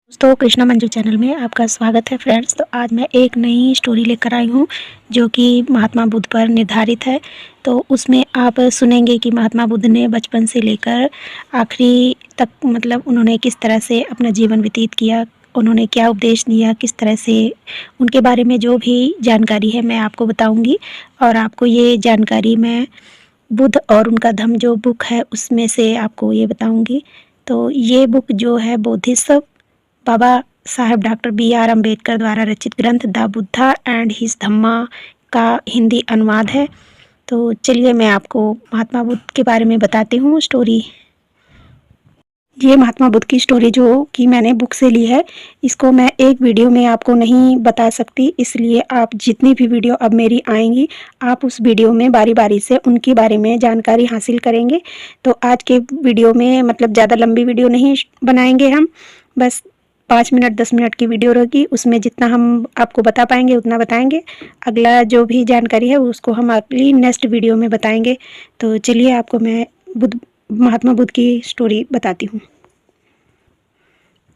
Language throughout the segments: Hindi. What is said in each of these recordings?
दोस्तों कृष्णा मंजू चैनल में आपका स्वागत है फ्रेंड्स। तो आज मैं एक नई स्टोरी लेकर आई हूँ जो कि महात्मा बुद्ध पर निर्धारित है। तो उसमें आप सुनेंगे कि महात्मा बुद्ध ने बचपन से लेकर आखिरी तक उन्होंने किस तरह से अपना जीवन व्यतीत किया, उन्होंने क्या उपदेश दिया, किस तरह से उनके बारे में जो भी जानकारी है मैं आपको बताऊँगी। और आपको ये जानकारी मैं बुद्ध और उनका धम्म जो बुक है उसमें से आपको ये बताऊँगी। तो ये बुक जो है बोधिसत्व बाबा साहेब डॉक्टर बी.आर. अम्बेडकर द्वारा रचित ग्रंथ द बुद्धा एंड हिज धम्मा का हिंदी अनुवाद है। तो चलिए मैं आपको महात्मा बुद्ध के बारे में बताती हूँ स्टोरी। ये महात्मा बुद्ध की स्टोरी जो कि मैंने बुक से ली है, इसको मैं एक वीडियो में आपको नहीं बता सकती, इसलिए आप जितनी भी वीडियो अब मेरी आएंगी आप उस वीडियो में बारी बारी से उनके बारे में जानकारी हासिल करेंगे। तो आज के वीडियो में ज़्यादा लंबी वीडियो नहीं बनाएंगे हम, बस 5 मिनट 10 मिनट की वीडियो रहेगी, उसमें जितना हम आपको बता पाएंगे उतना बताएंगे। अगला जो भी जानकारी है उसको हम अगली नेक्स्ट वीडियो में बताएंगे। तो चलिए आपको मैं महात्मा बुद्ध की स्टोरी बताती हूँ।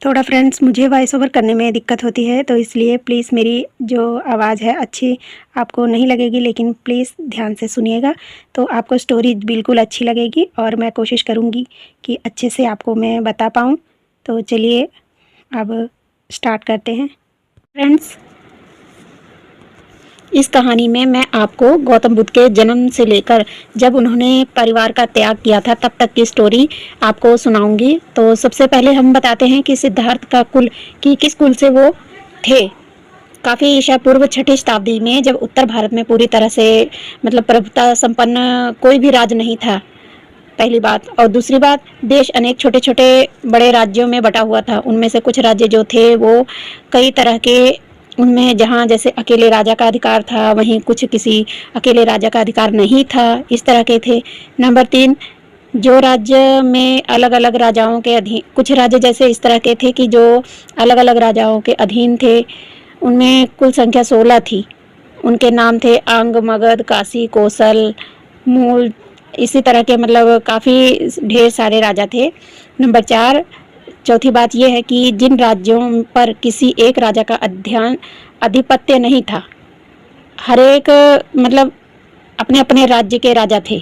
थोड़ा फ्रेंड्स मुझे वॉइस ओवर करने में दिक्कत होती है, तो इसलिए प्लीज़ मेरी जो आवाज़ है अच्छी आपको नहीं लगेगी, लेकिन प्लीज़ ध्यान से सुनिएगा तो आपको स्टोरी बिल्कुल अच्छी लगेगी और मैं कोशिश करूँगी कि अच्छे से आपको मैं बता पाऊँ। तो चलिए अब स्टार्ट करते हैं फ्रेंड्स। इस कहानी में मैं आपको गौतम बुद्ध के जन्म से लेकर जब उन्होंने परिवार का त्याग किया था तब तक की स्टोरी आपको सुनाऊंगी। तो सबसे पहले हम बताते हैं कि सिद्धार्थ का कुल कि किस कुल से वो थे। काफ़ी ईसा पूर्व 6ठी शताब्दी में जब उत्तर भारत में पूरी तरह से प्रभुता संपन्न कोई भी राज्य नहीं था, पहली बात। और दूसरी बात, देश अनेक छोटे छोटे बड़े राज्यों में बटा हुआ था। उनमें से कुछ राज्य जो थे वो कई तरह के, उनमें जहाँ जैसे अकेले राजा का अधिकार था वहीं कुछ किसी अकेले राजा का अधिकार नहीं था, इस तरह के थे। नंबर 3, जो राज्य में अलग अलग राजाओं के अधीन, कुछ राज्य जैसे इस तरह के थे कि जो अलग अलग राजाओं के अधीन थे, उनमें कुल संख्या 16 थी। उनके नाम थे अंग, मगध, काशी, कौशल, मूल, इसी तरह के काफ़ी ढेर सारे राजा थे। नंबर 4, चौथी बात यह है कि जिन राज्यों पर किसी एक राजा का आधिपत्य नहीं था, हर एक अपने अपने राज्य के राजा थे।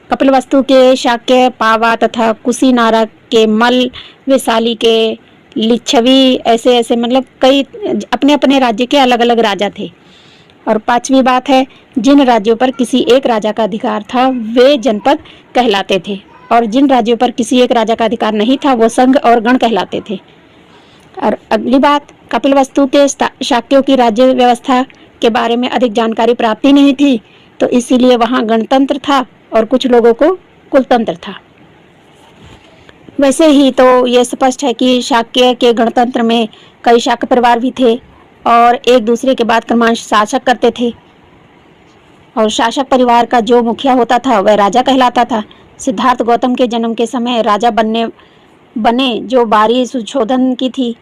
कपिलवस्तु के शाक्य, पावा तथा कुशीनारा के मल, वैशाली के लिच्छवी, ऐसे ऐसे कई अपने अपने राज्य के अलग अलग राजा थे। और 5वीं बात है, जिन राज्यों पर किसी एक राजा का अधिकार था वे जनपद कहलाते थे, और जिन राज्यों पर किसी एक राजा का अधिकार नहीं था वो संघ और गण कहलाते थे। और अगली बात, कपिलवस्तु के शाक्यों की राज्य व्यवस्था के बारे में अधिक जानकारी प्राप्ति नहीं थी, तो इसीलिए वहाँ गणतंत्र था और कुछ लोगों को कुलतंत्र था। वैसे ही तो ये स्पष्ट है कि शाक्य के गणतंत्र में कई शाक्य परिवार भी थे और एक दूसरे के बाद क्रमशः शासक करते थे, और शासक परिवार का जो मुखिया होता था वह राजा कहलाता था। सिद्धार्थ गौतम के जन्म के समय राजा बने जो बारी सुशोधन की थी।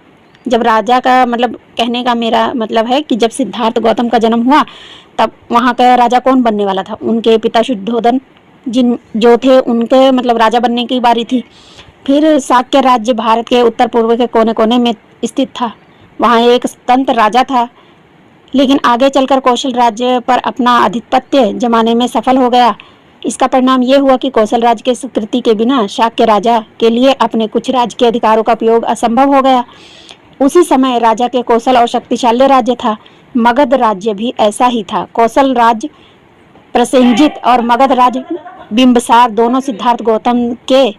जब राजा का कहने का मेरा है कि जब सिद्धार्थ गौतम का जन्म हुआ तब वहाँ का राजा कौन बनने वाला था, उनके पिता शुद्धोधन जो थे उनके राजा बनने की बारी थी। फिर शाक्य राज्य भारत के उत्तर पूर्व के कोने कोने में स्थित था, वहाँ एक स्वतंत्र राजा था, लेकिन आगे चलकर कौशल राज्य पर अपना आधिपत्य जमाने में सफल हो गया। इसका परिणाम ये हुआ कि कौशल राज्य के स्वीकृति के बिना शाक्य राजा के लिए अपने कुछ राज्य के अधिकारों का उपयोग असंभव हो गया। उसी समय राजा के कौशल और शक्तिशाली राज्य था। मगध राज्य भी ऐसा ही था। कौशल राज्य प्रसेनजित और मगध राज्य बिंबिसार दोनों सिद्धार्थ गौतम के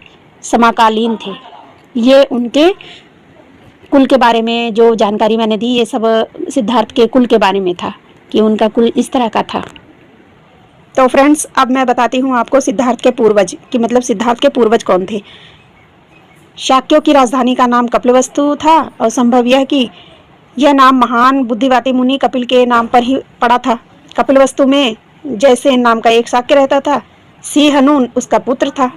समकालीन थे। ये उनके कुल के बारे में जो जानकारी मैंने दी, ये सब सिद्धार्थ के कुल के बारे में था कि उनका कुल इस तरह का था। तो फ्रेंड्स अब मैं बताती हूँ आपको सिद्धार्थ के पूर्वज कि सिद्धार्थ के पूर्वज कौन थे। शाक्यों की राजधानी का नाम कपिलवस्तु था, और संभव यह कि यह नाम महान बुद्धिवादी मुनि कपिल के नाम पर ही पड़ा था। कपिलवस्तु में जयसेन नाम का एक शाक्य रहता था। सिंहनु उसका पुत्र था।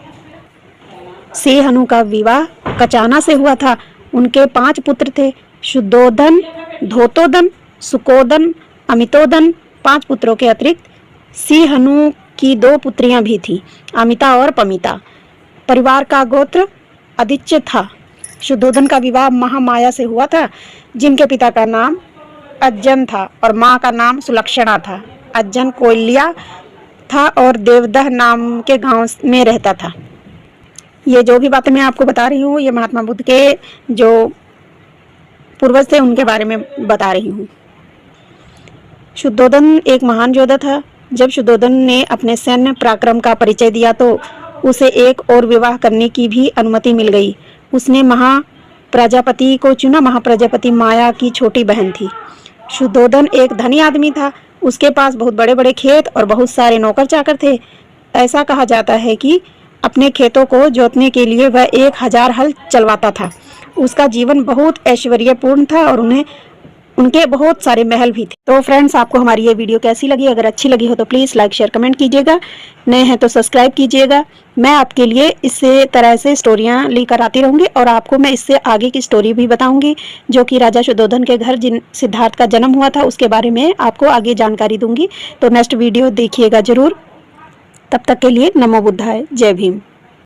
सिंहनु का विवाह कचाना से हुआ था। उनके 5 पुत्र थे, शुद्धोधन, धोतोधन, सुकोधन, अमितोधन। 5 पुत्रों के अतिरिक्त सिंहनु की 2 पुत्रियां भी थीं, अमिता और पमिता। परिवार का गोत्र आदित्य था। शुद्धोधन का विवाह महामाया से हुआ था, जिनके पिता का नाम अज्जन था और माँ का नाम सुलक्षणा था। अज्जन कोयलिया था और देवदह नाम के गांव में रहता था। ये जो भी बातें मैं आपको बता रही हूँ, ये महात्मा बुद्ध के जो पूर्वज थे उनके बारे में बता रही हूँ। शुद्धोधन एक महान योद्धा था। जब शुद्धोधन ने अपने सैन्य पराक्रम का परिचय दिया तो उसे एक और विवाह करने की भी अनुमति मिल गई। उसने महाप्रजापति को चुना। महाप्रजापति माया की छोटी बहन थी। शुद्धोधन एक धनी आदमी था। उसके पास बहुत बड़े बड़े खेत और बहुत सारे नौकर चाकर थे। ऐसा कहा जाता है कि अपने खेतों को जोतने के लिए वह 1000 हल चलवाता था। उसका जीवन बहुत ऐश्वर्यपूर्ण था और उनके बहुत सारे महल भी थे। तो फ्रेंड्स, आपको हमारी ये वीडियो कैसी लगी? अगर अच्छी लगी हो तो प्लीज़ लाइक शेयर कमेंट कीजिएगा। नए हैं तो सब्सक्राइब कीजिएगा। मैं आपके लिए इसी तरह से स्टोरियाँ लेकर आती रहूँगी और आपको मैं इससे आगे की स्टोरी भी बताऊँगी, जो कि राजा शुद्धोधन के घर जिन सिद्धार्थ का जन्म हुआ था उसके बारे में आपको आगे जानकारी दूँगी। तो नेक्स्ट वीडियो देखिएगा ज़रूर। तब तक के लिए नमो बुद्धाय, जय भीम।